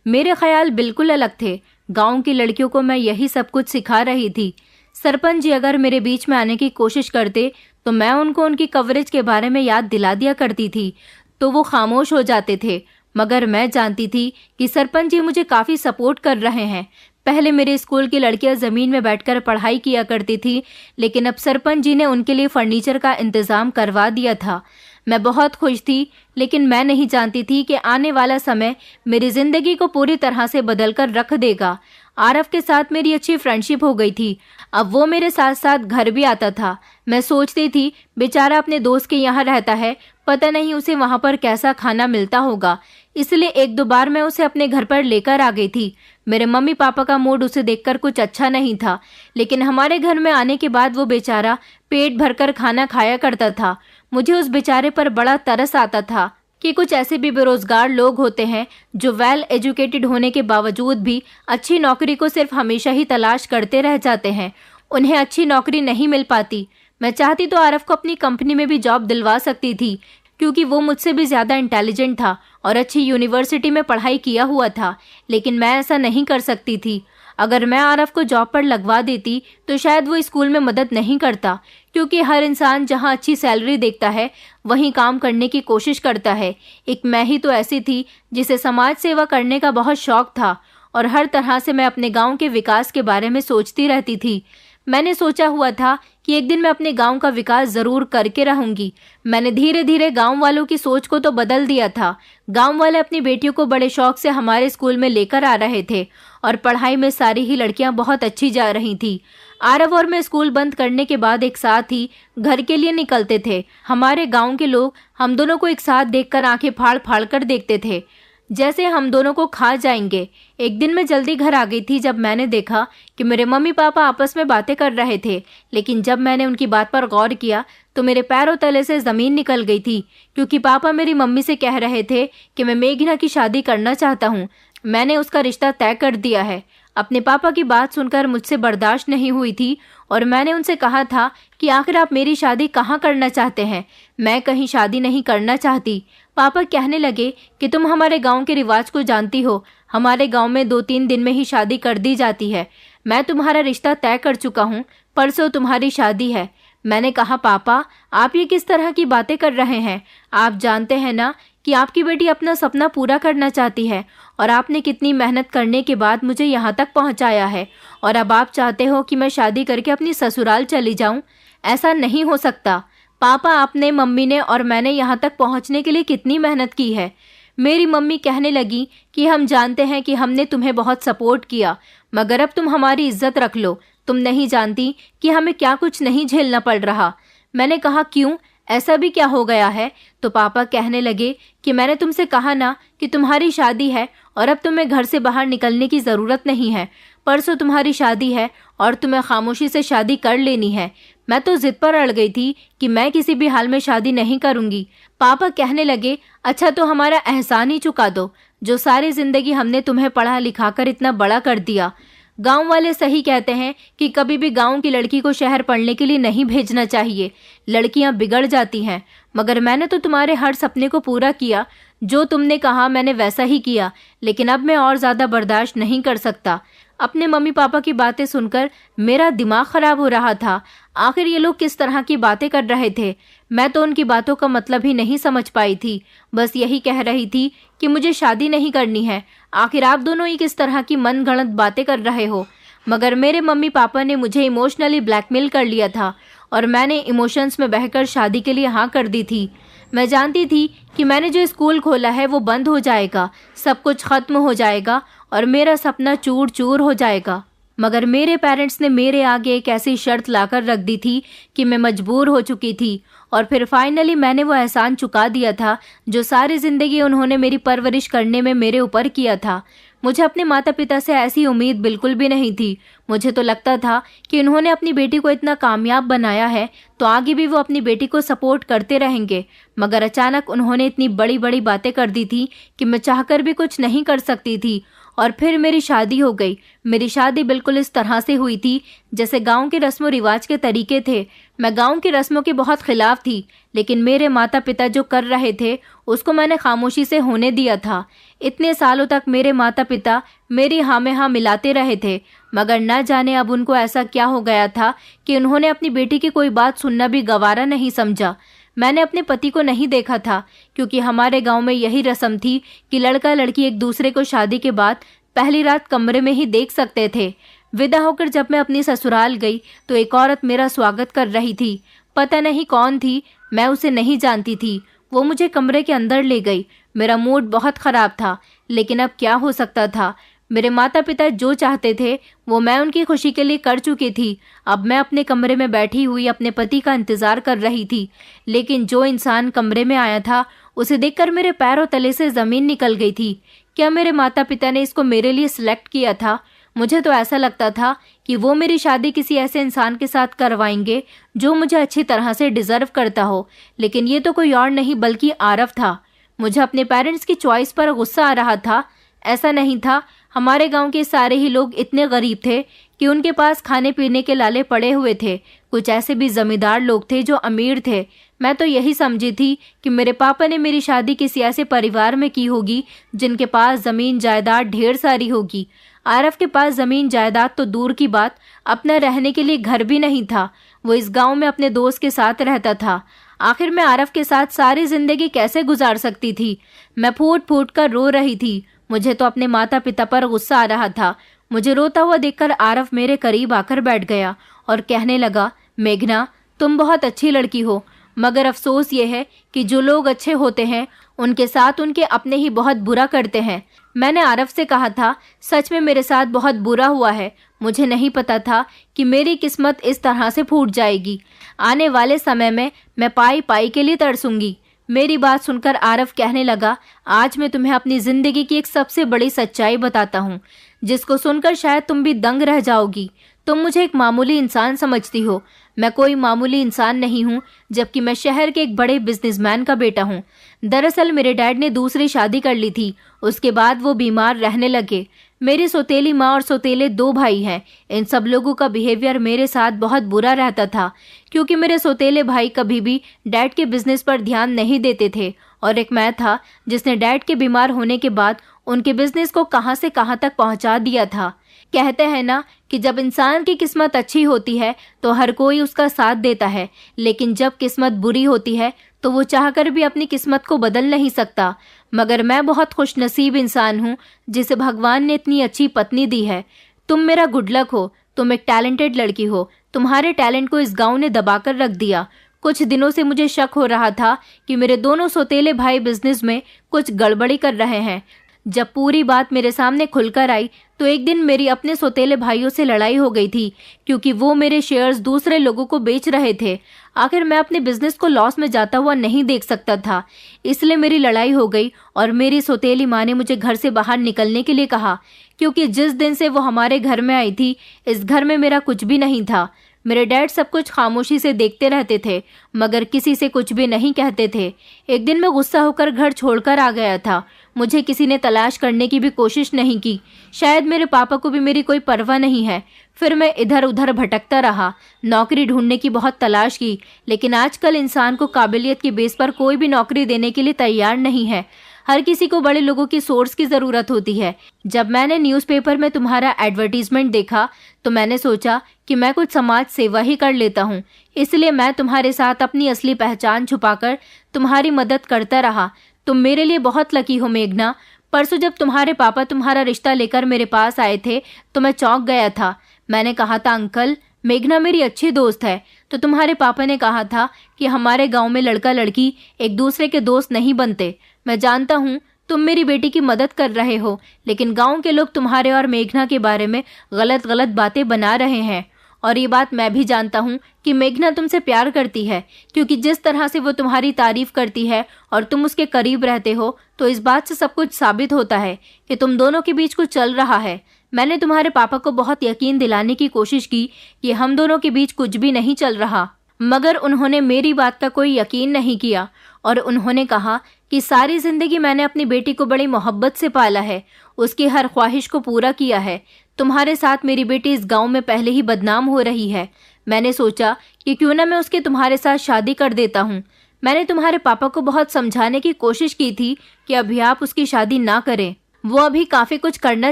मेरे ख्याल बिल्कुल अलग थे। गांव की लड़कियों को मैं यही सब कुछ सिखा रही थी। सरपंच जी अगर मेरे बीच में आने की कोशिश करते तो मैं उनको उनकी कवरेज के बारे में याद दिला दिया करती थी, तो वो खामोश हो जाते थे। मगर मैं जानती थी कि सरपंच जी मुझे काफ़ी सपोर्ट कर रहे हैं। पहले मेरे स्कूल की लड़कियां ज़मीन में बैठकर पढ़ाई किया करती थी, लेकिन अब सरपंच जी ने उनके लिए फर्नीचर का इंतज़ाम करवा दिया था। मैं बहुत खुश थी, लेकिन मैं नहीं जानती थी कि आने वाला समय मेरी ज़िंदगी को पूरी तरह से बदल कर रख देगा। आरव के साथ मेरी अच्छी फ्रेंडशिप हो गई थी। अब वो मेरे साथ साथ घर भी आता था। मैं सोचती थी बेचारा अपने दोस्त के यहाँ रहता है, पता नहीं उसे वहाँ पर कैसा खाना मिलता होगा। इसलिए एक दो बार मैं उसे अपने घर पर लेकर आ गई थी। मेरे मम्मी पापा का मूड उसे देखकर कुछ अच्छा नहीं था, लेकिन हमारे घर में आने के बाद वो बेचारा पेट भरकर खाना खाया करता था। मुझे उस बेचारे पर बड़ा तरस आता था कि कुछ ऐसे भी बेरोजगार लोग होते हैं जो वेल एजुकेटेड होने के बावजूद भी अच्छी नौकरी को सिर्फ हमेशा ही तलाश करते रह जाते हैं। उन्हें अच्छी नौकरी नहीं मिल पाती। मैं चाहती तो आरव को अपनी कंपनी में भी जॉब दिलवा सकती थी, क्योंकि वो मुझसे भी ज़्यादा इंटेलिजेंट था और अच्छी यूनिवर्सिटी में पढ़ाई किया हुआ था, लेकिन मैं ऐसा नहीं कर सकती थी। अगर मैं आरव को जॉब पर लगवा देती तो शायद वो स्कूल में मदद नहीं करता, क्योंकि हर इंसान जहां अच्छी सैलरी देखता है वहीं काम करने की कोशिश करता है। एक मैं ही तो ऐसी थी जिसे समाज सेवा करने का बहुत शौक था और हर तरह से मैं अपने गांव के विकास के बारे में सोचती रहती थी। मैंने सोचा हुआ था कि एक दिन मैं अपने गांव का विकास जरूर करके रहूंगी। मैंने धीरे धीरे गांव वालों की सोच को तो बदल दिया था। गांव वाले अपनी बेटियों को बड़े शौक से हमारे स्कूल में लेकर आ रहे थे और पढ़ाई में सारी ही लड़कियां बहुत अच्छी जा रही थी। आरव और मैं स्कूल बंद करने के बाद एक साथ ही घर के लिए निकलते थे। हमारे गांव के लोग हम दोनों को एक साथ देखकर आंखें फाड़ फाड़ कर देखते थे, जैसे हम दोनों को खा जाएंगे। एक दिन मैं जल्दी घर आ गई थी जब मैंने देखा कि मेरे मम्मी पापा आपस में बातें कर रहे थे, लेकिन जब मैंने उनकी बात पर गौर किया तो मेरे पैरों तले से ज़मीन निकल गई थी, क्योंकि पापा मेरी मम्मी से कह रहे थे कि मैं मेघना की शादी करना चाहता हूँ। मैंने उसका रिश्ता तय कर दिया है। अपने पापा की बात सुनकर मुझसे बर्दाश्त नहीं हुई थी और मैंने उनसे कहा था कि आखिर आप मेरी शादी कहाँ करना चाहते हैं। मैं कहीं शादी नहीं करना चाहती। पापा कहने लगे कि तुम हमारे गांव के रिवाज को जानती हो। हमारे गांव में 2-3 दिन में ही शादी कर दी जाती है। मैं तुम्हारा रिश्ता तय कर चुका हूँ, परसों तुम्हारी शादी है। मैंने कहा पापा, आप ये किस तरह की बातें कर रहे हैं? आप जानते हैं ना कि आपकी बेटी अपना सपना पूरा करना चाहती है और आपने कितनी मेहनत करने के बाद मुझे यहाँ तक पहुँचाया है, और अब आप चाहते हो कि मैं शादी करके अपनी ससुराल चली जाऊँ? ऐसा नहीं हो सकता। पापा, आपने, मम्मी ने और मैंने यहाँ तक पहुँचने के लिए कितनी मेहनत की है। मेरी मम्मी कहने लगी कि हम जानते हैं कि हमने तुम्हें बहुत सपोर्ट किया, मगर अब तुम हमारी इज्जत रख लो। तुम नहीं जानती कि हमें क्या कुछ नहीं झेलना पड़ रहा। मैंने कहा क्यों, ऐसा भी क्या हो गया है? तो पापा कहने लगे कि मैंने तुमसे कहा ना कि तुम्हारी शादी है और अब तुम्हें घर से बाहर निकलने की ज़रूरत नहीं है। परसों तुम्हारी शादी है और तुम्हें खामोशी से शादी कर लेनी है। मैं तो जिद पर अड़ गई थी कि मैं किसी भी हाल में शादी नहीं करूंगी। पापा कहने लगे, अच्छा तो हमारा एहसान ही चुका दो, जो सारी जिंदगी हमने तुम्हें पढ़ा लिखा कर इतना बड़ा कर दिया। गांव वाले सही कहते हैं कि कभी भी गांव की लड़की को शहर पढ़ने के लिए नहीं भेजना चाहिए, लड़कियां बिगड़ जाती हैं। मगर मैंने तो तुम्हारे हर सपने को पूरा किया। जो तुमने कहा मैंने वैसा ही किया, लेकिन अब मैं और ज़्यादा बर्दाश्त नहीं कर सकता। अपने मम्मी पापा की बातें सुनकर मेरा दिमाग खराब हो रहा था। आखिर ये लोग किस तरह की बातें कर रहे थे? मैं तो उनकी बातों का मतलब ही नहीं समझ पाई थी। बस यही कह रही थी कि मुझे शादी नहीं करनी है। आखिर आप दोनों ही किस तरह की मनगढ़ंत बातें कर रहे हो? मगर मेरे मम्मी पापा ने मुझे इमोशनली ब्लैकमेल कर लिया था और मैंने इमोशंस में बहकर शादी के लिए हाँ कर दी थी। मैं जानती थी कि मैंने जो स्कूल खोला है वो बंद हो जाएगा, सब कुछ खत्म हो जाएगा और मेरा सपना चूर चूर हो जाएगा। मगर मेरे पेरेंट्स ने मेरे आगे एक ऐसी शर्त लाकर रख दी थी कि मैं मजबूर हो चुकी थी, और फिर फाइनली मैंने वो एहसान चुका दिया था जो सारी ज़िंदगी उन्होंने मेरी परवरिश करने में मेरे ऊपर किया था। मुझे अपने माता पिता से ऐसी उम्मीद बिल्कुल भी नहीं थी। मुझे तो लगता था कि उन्होंने अपनी बेटी को इतना कामयाब बनाया है तो आगे भी वो अपनी बेटी को सपोर्ट करते रहेंगे। मगर अचानक उन्होंने इतनी बड़ी बड़ी बातें कर दी थी कि मैं चाहकर भी कुछ नहीं कर सकती थी, और फिर मेरी शादी हो गई। मेरी शादी बिल्कुल इस तरह से हुई थी जैसे गांव के रस्मों रिवाज के तरीके थे। मैं गांव की रस्मों के बहुत खिलाफ थी, लेकिन मेरे माता पिता जो कर रहे थे उसको मैंने खामोशी से होने दिया था। इतने सालों तक मेरे माता पिता मेरी हाँ में हाँ मिलाते रहे थे, मगर न जाने अब उनको ऐसा क्या हो गया था कि उन्होंने अपनी बेटी की कोई बात सुनना भी गवारा नहीं समझा। मैंने अपने पति को नहीं देखा था, क्योंकि हमारे गांव में यही रस्म थी कि लड़का लड़की एक दूसरे को शादी के बाद पहली रात कमरे में ही देख सकते थे। विदा होकर जब मैं अपनी ससुराल गई तो एक औरत मेरा स्वागत कर रही थी। पता नहीं कौन थी, मैं उसे नहीं जानती थी। वो मुझे कमरे के अंदर ले गई। मेरा मूड बहुत खराब था, लेकिन अब क्या हो सकता था। मेरे माता पिता जो चाहते थे वो मैं उनकी खुशी के लिए कर चुकी थी। अब मैं अपने कमरे में बैठी हुई अपने पति का इंतजार कर रही थी, लेकिन जो इंसान कमरे में आया था उसे देखकर मेरे पैरों तले से जमीन निकल गई थी। क्या मेरे माता पिता ने इसको मेरे लिए सिलेक्ट किया था? मुझे तो ऐसा लगता था कि वो मेरी शादी किसी ऐसे इंसान के साथ करवाएंगे जो मुझे अच्छी तरह से डिजर्व करता हो, लेकिन ये तो कोई और नहीं बल्कि आरव था। मुझे अपने पेरेंट्स की चॉइस पर गुस्सा आ रहा था। ऐसा नहीं था, हमारे गांव के सारे ही लोग इतने गरीब थे कि उनके पास खाने पीने के लाले पड़े हुए थे। कुछ ऐसे भी जमींदार लोग थे जो अमीर थे। मैं तो यही समझी थी कि मेरे पापा ने मेरी शादी किसी ऐसे परिवार में की होगी जिनके पास जमीन जायदाद ढेर सारी होगी। आरव के पास जमीन जायदाद तो दूर की बात, अपना रहने के लिए घर भी नहीं था। वो इस गांव में अपने दोस्त के साथ रहता था। आखिर मैं आरव के साथ सारी जिंदगी कैसे गुजार सकती थी? मैं फूट फूट कर रो रही थी। मुझे तो अपने माता पिता पर गुस्सा आ रहा था। मुझे रोता हुआ देखकर आरव मेरे करीब आकर बैठ गया और कहने लगा, मेघना, तुम बहुत अच्छी लड़की हो, मगर अफसोस ये है कि जो लोग अच्छे होते हैं उनके साथ उनके अपने ही बहुत बुरा करते हैं। मैंने आरव से कहा था, सच में मेरे साथ बहुत बुरा हुआ है। मुझे नहीं पता था कि मेरी किस्मत इस तरह से फूट जाएगी। आने वाले समय में मैं पाई पाई के लिए तरसूंगी। मेरी बात सुनकर आरव कहने लगा, आज मैं तुम्हें अपनी जिंदगी की एक सबसे बड़ी सच्चाई बताता हूँ, जिसको सुनकर शायद तुम भी दंग रह जाओगी। तुम मुझे एक मामूली इंसान समझती हो। मैं कोई मामूली इंसान नहीं हूँ, जबकि मैं शहर के एक बड़े बिजनेसमैन का बेटा हूँ। दरअसल मेरे डैड ने दूसरी शादी कर ली थी। उसके बाद वो बीमार रहने लगे। मेरी सौतेली माँ और सौतेले 2 भाई हैं। इन सब लोगों का बिहेवियर मेरे साथ बहुत बुरा रहता था, क्योंकि मेरे सौतेले भाई कभी भी डैड के बिजनेस पर ध्यान नहीं देते थे, और एक मैं था जिसने डैड के बीमार होने के बाद उनके बिजनेस को कहां से कहां तक पहुंचा दिया था। कहते हैं ना कि जब इंसान की किस्मत अच्छी होती है तो हर कोई उसका साथ देता है, लेकिन जब किस्मत बुरी होती है तो वो चाहकर भी अपनी किस्मत को बदल नहीं सकता। मगर मैं बहुत खुशनसीब इंसान हूँ जिसे भगवान ने इतनी अच्छी पत्नी दी है। तुम मेरा गुड लक हो। तुम एक टैलेंटेड लड़की हो। तुम्हारे टैलेंट को इस गांव ने दबाकर रख दिया। कुछ दिनों से मुझे शक हो रहा था कि मेरे दोनों सौतेले भाई बिजनेस में कुछ गड़बड़ी कर रहे हैं। जब पूरी बात मेरे सामने खुलकर आई तो एक दिन मेरी अपने सौतेले भाइयों से लड़ाई हो गई थी, क्योंकि वो मेरे शेयर्स दूसरे लोगों को बेच रहे थे। आखिर मैं अपने बिजनेस को लॉस में जाता हुआ नहीं देख सकता था, इसलिए मेरी लड़ाई हो गई और मेरी सौतेली माँ ने मुझे घर से बाहर निकलने के लिए कहा, क्योंकि जिस दिन से वो हमारे घर में आई थी इस घर में मेरा कुछ भी नहीं था। मेरे डैड सब कुछ खामोशी से देखते रहते थे, मगर किसी से कुछ भी नहीं कहते थे। एक दिन मैं गुस्सा होकर घर छोड़कर आ गया था। मुझे किसी ने तलाश करने की भी कोशिश नहीं की। शायद मेरे पापा को भी मेरी कोई परवाह नहीं है। फिर मैं इधर उधर भटकता रहा, नौकरी ढूंढने की बहुत तलाश की, लेकिन आजकल इंसान को काबिलियत की बेस पर कोई भी नौकरी देने के लिए तैयार नहीं है। हर किसी को बड़े लोगों की सोर्स की जरूरत होती है। जब मैंने न्यूज़पेपर में तुम्हारा एडवर्टीजमेंट देखा तो मैंने सोचा कि मैं कुछ समाज सेवा ही कर लेता हूँ, इसलिए मैं तुम्हारे साथ अपनी असली पहचान छुपाकर तुम्हारी मदद करता रहा। तुम मेरे लिए बहुत लकी हो मेघना। परसों जब तुम्हारे पापा तुम्हारा रिश्ता लेकर मेरे पास आए थे तो मैं चौंक गया था। मैंने कहा था, अंकल, मेघना मेरी अच्छी दोस्त है। तो तुम्हारे पापा ने कहा था कि हमारे गांव में लड़का लड़की एक दूसरे के दोस्त नहीं बनते। मैं जानता हूँ तुम मेरी बेटी की मदद कर रहे हो, लेकिन गांव के लोग तुम्हारे और मेघना के बारे में गलत गलत बातें बना रहे हैं। और ये बात मैं भी जानता हूँ कि मेघना तुमसे प्यार करती है, क्योंकि जिस तरह से वो तुम्हारी तारीफ करती है और तुम उसके करीब रहते हो, तो इस बात से सब कुछ साबित होता है कि तुम दोनों के बीच कुछ चल रहा है। मैंने तुम्हारे पापा को बहुत यकीन दिलाने की कोशिश की कि हम दोनों के बीच कुछ भी नहीं चल रहा, मगर उन्होंने मेरी बात का कोई यकीन नहीं किया और उन्होंने कहा कि सारी जिंदगी मैंने अपनी बेटी को बड़ी मोहब्बत से पाला है, उसकी हर ख्वाहिश को पूरा किया है। तुम्हारे साथ मेरी बेटी इस गांव में पहले ही बदनाम हो रही है। मैंने सोचा कि क्यों ना मैं उसके तुम्हारे साथ शादी कर देता हूँ। मैंने तुम्हारे पापा को बहुत समझाने की कोशिश की थी कि अभी आप उसकी शादी ना करें। वो अभी काफी कुछ करना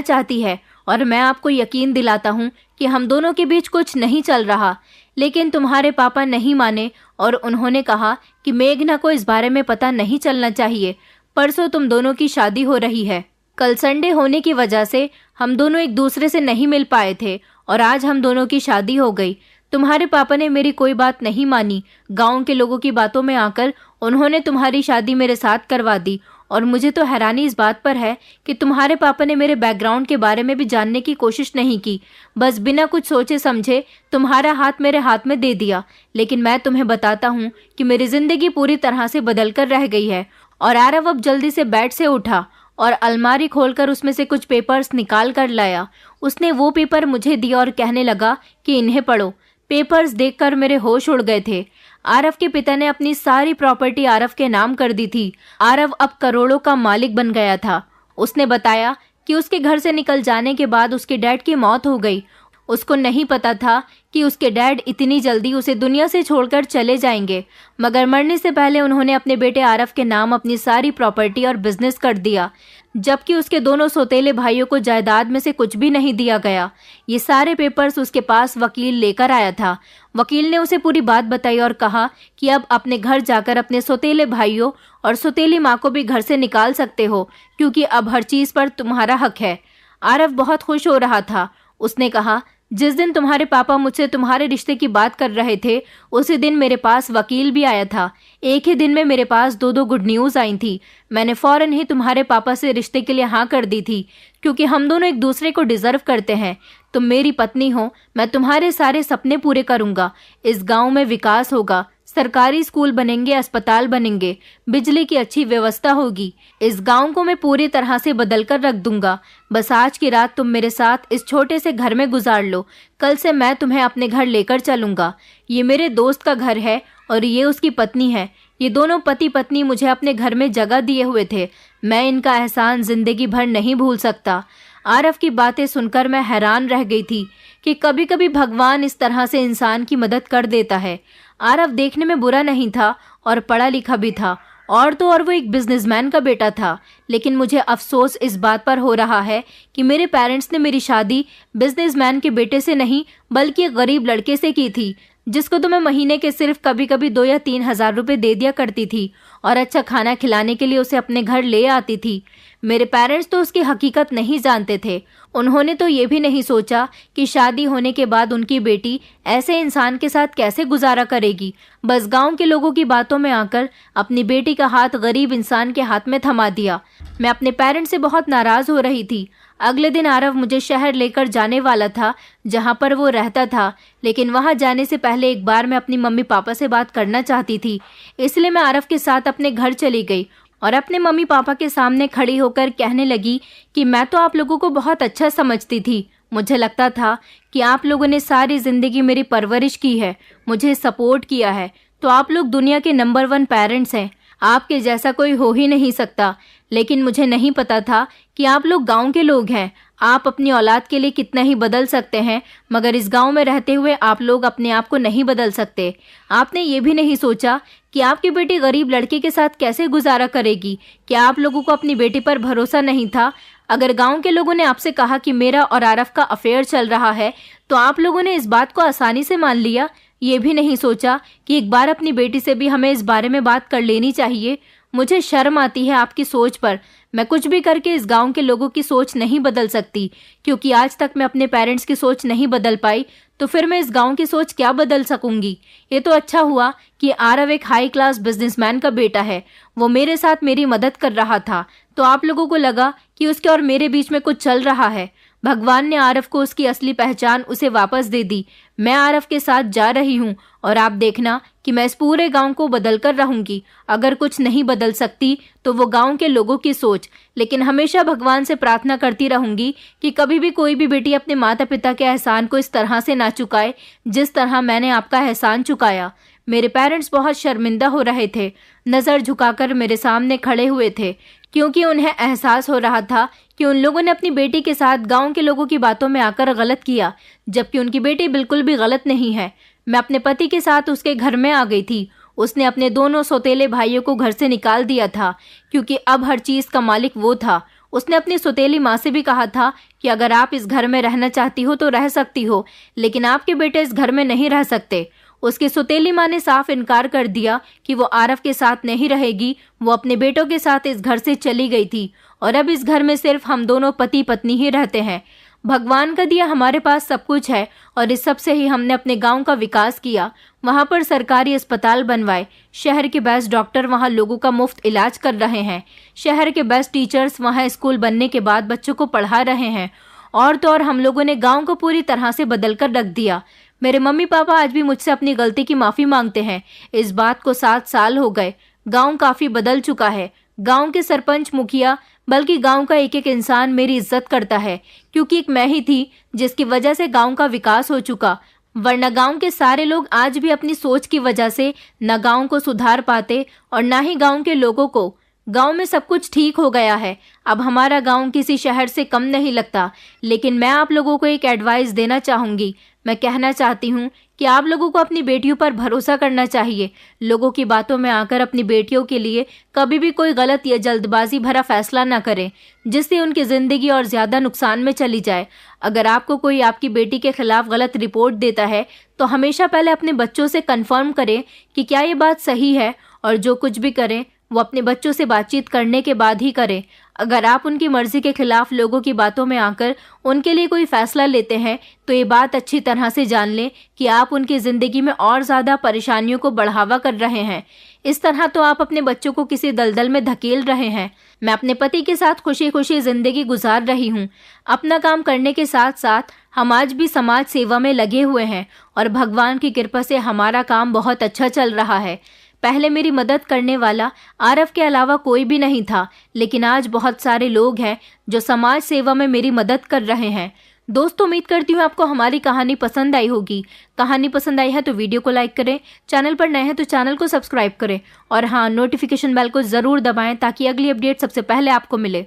चाहती है और मैं आपको यकीन दिलाता हूँ कि हम दोनों के बीच कुछ नहीं चल रहा। लेकिन तुम्हारे पापा नहीं माने और उन्होंने कहा कि मेघना को इस बारे में पता नहीं चलना चाहिए। परसों तुम दोनों की शादी हो रही है। कल संडे होने की वजह से हम दोनों एक दूसरे से नहीं मिल पाए थे और आज हम दोनों की शादी हो गई। तुम्हारे पापा ने मेरी कोई बात नहीं मानी। गांव के लोगों की बातों में आकर उन्होंने तुम्हारी शादी मेरे साथ करवा दी। और मुझे तो हैरानी इस बात पर है कि तुम्हारे पापा ने मेरे बैकग्राउंड के बारे में भी जानने की कोशिश नहीं की। बस बिना कुछ सोचे समझे तुम्हारा हाथ मेरे हाथ में दे दिया। लेकिन मैं तुम्हें बताता हूँ कि मेरी जिंदगी पूरी तरह से बदल कर रह गई है। और आरव अब जल्दी से बेड से उठा और अलमारी खोलकर उसमें से कुछ पेपर्स निकाल कर लाया। उसने वो पेपर मुझे दिया और कहने लगा कि इन्हें पढ़ो। पेपर्स देखकर मेरे होश उड़ गए थे। आरव के पिता ने अपनी सारी प्रॉपर्टी आरव के नाम कर दी थी। आरव अब करोड़ों का मालिक बन गया था। उसने बताया कि उसके घर से निकल जाने के बाद उसके डैड की मौत हो गई। उसको नहीं पता था कि उसके डैड इतनी जल्दी उसे दुनिया से छोड़कर चले जाएंगे, मगर मरने से पहले उन्होंने अपने बेटे आरव के नाम अपनी सारी प्रॉपर्टी और बिजनेस कर दिया, जबकि उसके दोनों सौतेले भाइयों को जायदाद में से कुछ भी नहीं दिया गया। ये सारे पेपर्स उसके पास वकील लेकर आया था। वकील ने उसे पूरी बात बताई और कहा कि अब अपने घर जाकर अपने सौतेले भाइयों और सौतेली माँ को भी घर से निकाल सकते हो, क्योंकि अब हर चीज पर तुम्हारा हक है। आरव बहुत खुश हो रहा था। उसने कहा, जिस दिन तुम्हारे पापा मुझसे तुम्हारे रिश्ते की बात कर रहे थे, उसी दिन मेरे पास वकील भी आया था। एक ही दिन में मेरे पास दो गुड न्यूज आई थी। मैंने फौरन ही तुम्हारे पापा से रिश्ते के लिए हाँ कर दी थी, क्योंकि हम दोनों एक दूसरे को डिजर्व करते हैं। तुम मेरी पत्नी हो, मैं तुम्हारे सारे सपने पूरे करूंगा। इस गांव में विकास होगा, सरकारी स्कूल बनेंगे, अस्पताल बनेंगे, बिजली की अच्छी व्यवस्था होगी। इस गांव को मैं पूरी तरह से बदल कर रख दूंगा। बस आज की रात तुम मेरे साथ इस छोटे से घर में गुजार लो। कल से मैं तुम्हें अपने घर लेकर चलूंगा। ये मेरे दोस्त का घर है और ये उसकी पत्नी है। ये दोनों पति पत्नी मुझे अपने घर में जगह दिए हुए थे। मैं इनका एहसान जिंदगी भर नहीं भूल सकता। आरव की बातें सुनकर मैं हैरान रह गई थी कि कभी कभी भगवान इस तरह से इंसान की मदद कर देता है। आरव देखने में बुरा नहीं था और पढ़ा लिखा भी था, और तो और वो एक बिजनेसमैन का बेटा था। लेकिन मुझे अफसोस इस बात पर हो रहा है कि मेरे पेरेंट्स ने मेरी शादी बिजनेसमैन के बेटे से नहीं, बल्कि एक गरीब लड़के से की थी, जिसको तो मैं महीने के सिर्फ कभी कभी 2 या 3 हजार रुपए दे दिया करती थी और अच्छा खाना खिलाने के लिए उसे अपने घर ले आती थी। मेरे पेरेंट्स तो उसकी हकीकत नहीं जानते थे। उन्होंने तो ये भी नहीं सोचा कि शादी होने के बाद उनकी बेटी ऐसे इंसान के साथ कैसे गुजारा करेगी। बस गांव के लोगों की बातों में आकर अपनी बेटी का हाथ गरीब इंसान के हाथ में थमा दिया। मैं अपने पेरेंट्स से बहुत नाराज हो रही थी। अगले दिन आरव मुझे शहर लेकर जाने वाला था, जहां पर वो रहता था, लेकिन वहां जाने से पहले एक बार मैं अपनी मम्मी पापा से बात करना चाहती थी। इसलिए मैं आरव के साथ अपने घर चली गई और अपने मम्मी पापा के सामने खड़ी होकर कहने लगी कि मैं तो आप लोगों को बहुत अच्छा समझती थी। मुझे लगता था कि आप लोगों ने सारी जिंदगी मेरी परवरिश की है, मुझे सपोर्ट किया है, तो आप लोग दुनिया के नंबर 1 पेरेंट्स हैं। आपके जैसा कोई हो ही नहीं सकता। लेकिन मुझे नहीं पता था कि आप लोग गांव के लोग हैं। आप अपनी औलाद के लिए कितना ही बदल सकते हैं, मगर इस गांव में रहते हुए आप लोग अपने आप को नहीं बदल सकते। आपने ये भी नहीं सोचा कि आपकी बेटी गरीब लड़के के साथ कैसे गुजारा करेगी। क्या आप लोगों को अपनी बेटी पर भरोसा नहीं था? अगर गांव के लोगों ने आपसे कहा कि मेरा और आरव का अफेयर चल रहा है, तो आप लोगों ने इस बात को आसानी से मान लिया। ये भी नहीं सोचा कि एक बार अपनी बेटी से भी हमें इस बारे में बात कर लेनी चाहिए। मुझे शर्म आती है आपकी सोच पर। मैं कुछ भी करके इस गांव के लोगों की सोच नहीं बदल सकती, क्योंकि आज तक मैं अपने पेरेंट्स की सोच नहीं बदल पाई, तो फिर मैं इस गांव की सोच क्या बदल सकूंगी। ये तो अच्छा हुआ कि आरव एक हाई क्लास बिजनेसमैन का बेटा है। वो मेरे साथ मेरी मदद कर रहा था, तो आप लोगों को लगा कि उसके और मेरे बीच में कुछ चल रहा है। भगवान ने आरव को उसकी असली पहचान उसे वापस दे दी। मैं आरव के साथ जा रही हूँ और आप देखना कि मैं इस पूरे गांव को बदल कर रहूंगी। अगर कुछ नहीं बदल सकती तो वो गांव के लोगों की सोच, लेकिन हमेशा भगवान से प्रार्थना करती रहूंगी कि कभी भी कोई भी बेटी अपने माता पिता के एहसान को इस तरह से ना चुकाए जिस तरह मैंने आपका एहसान चुकाया। मेरे पेरेंट्स बहुत शर्मिंदा हो रहे थे, नज़र झुकाकर मेरे सामने खड़े हुए थे, क्योंकि उन्हें एहसास हो रहा था कि उन लोगों ने अपनी बेटी के साथ गांव के लोगों की बातों में आकर गलत किया, जबकि उनकी बेटी बिल्कुल भी गलत नहीं है। मैं अपने पति के साथ उसके घर में आ गई थी। उसने अपने दोनों सौतेले भाइयों को घर से निकाल दिया था, क्योंकि अब हर चीज़ का मालिक वो था। उसने अपनी सौतेली माँ से भी कहा था कि अगर आप इस घर में रहना चाहती हो तो रह सकती हो, लेकिन आपके बेटे इस घर में नहीं रह सकते। उसकी सौतेली माँ ने साफ इनकार कर दिया कि वो आरव के साथ नहीं रहेगी। वो अपने बेटों के साथ इस घर से चली गई थी और अब इस घर में सिर्फ हम दोनों पति पत्नी ही रहते हैं। भगवान का दिया हमारे पास सब कुछ है और इस सब से ही हमने अपने गांव का विकास किया। वहां पर सरकारी अस्पताल बनवाए, शहर के बेस्ट डॉक्टर वहां लोगों का मुफ्त इलाज कर रहे हैं, शहर के बेस्ट टीचर्स वहां स्कूल बनने के बाद बच्चों को पढ़ा रहे हैं। और तो और हम लोगों ने गांव को पूरी तरह से बदल कर रख दिया। मेरे मम्मी पापा आज भी मुझसे अपनी गलती की माफ़ी मांगते हैं। इस बात को 7 साल हो गए। गांव काफ़ी बदल चुका है। गांव के सरपंच, मुखिया, बल्कि गांव का एक एक इंसान मेरी इज्जत करता है, क्योंकि एक मैं ही थी जिसकी वजह से गांव का विकास हो चुका। वरना गांव के सारे लोग आज भी अपनी सोच की वजह से न गांव को सुधार पाते और न ही गांव के लोगों को। गांव में सब कुछ ठीक हो गया है। अब हमारा गांव किसी शहर से कम नहीं लगता। लेकिन मैं आप लोगों को एक एडवाइस देना चाहूँगी। मैं कहना चाहती हूँ कि आप लोगों को अपनी बेटियों पर भरोसा करना चाहिए। लोगों की बातों में आकर अपनी बेटियों के लिए कभी भी कोई गलत या जल्दबाजी भरा फैसला ना करें, जिससे उनकी ज़िंदगी और ज़्यादा नुकसान में चली जाए। अगर आपको कोई आपकी बेटी के खिलाफ गलत रिपोर्ट देता है तो हमेशा पहले अपने बच्चों से कंफर्म करें कि क्या ये बात सही है, और जो कुछ भी करें वो अपने बच्चों से बातचीत करने के बाद ही करें। अगर आप उनकी मर्जी के खिलाफ लोगों की बातों में आकर उनके लिए कोई फैसला लेते हैं तो ये बात अच्छी तरह से जान लें कि आप उनकी ज़िंदगी में और ज़्यादा परेशानियों को बढ़ावा कर रहे हैं। इस तरह तो आप अपने बच्चों को किसी दलदल में धकेल रहे हैं। मैं अपने पति के साथ खुशी खुशी ज़िंदगी गुजार रही हूँ। अपना काम करने के साथ साथ हम आज भी समाज सेवा में लगे हुए हैं और भगवान की कृपा से हमारा काम बहुत अच्छा चल रहा है। पहले मेरी मदद करने वाला आरव के अलावा कोई भी नहीं था, लेकिन आज बहुत सारे लोग हैं जो समाज सेवा में मेरी मदद कर रहे हैं। दोस्तों, उम्मीद करती हूँ आपको हमारी कहानी पसंद आई होगी। कहानी पसंद आई है तो वीडियो को लाइक करें, चैनल पर नए हैं तो चैनल को सब्सक्राइब करें और हाँ, नोटिफिकेशन बेल को ज़रूर दबाएं ताकि अगली अपडेट सबसे पहले आपको मिले।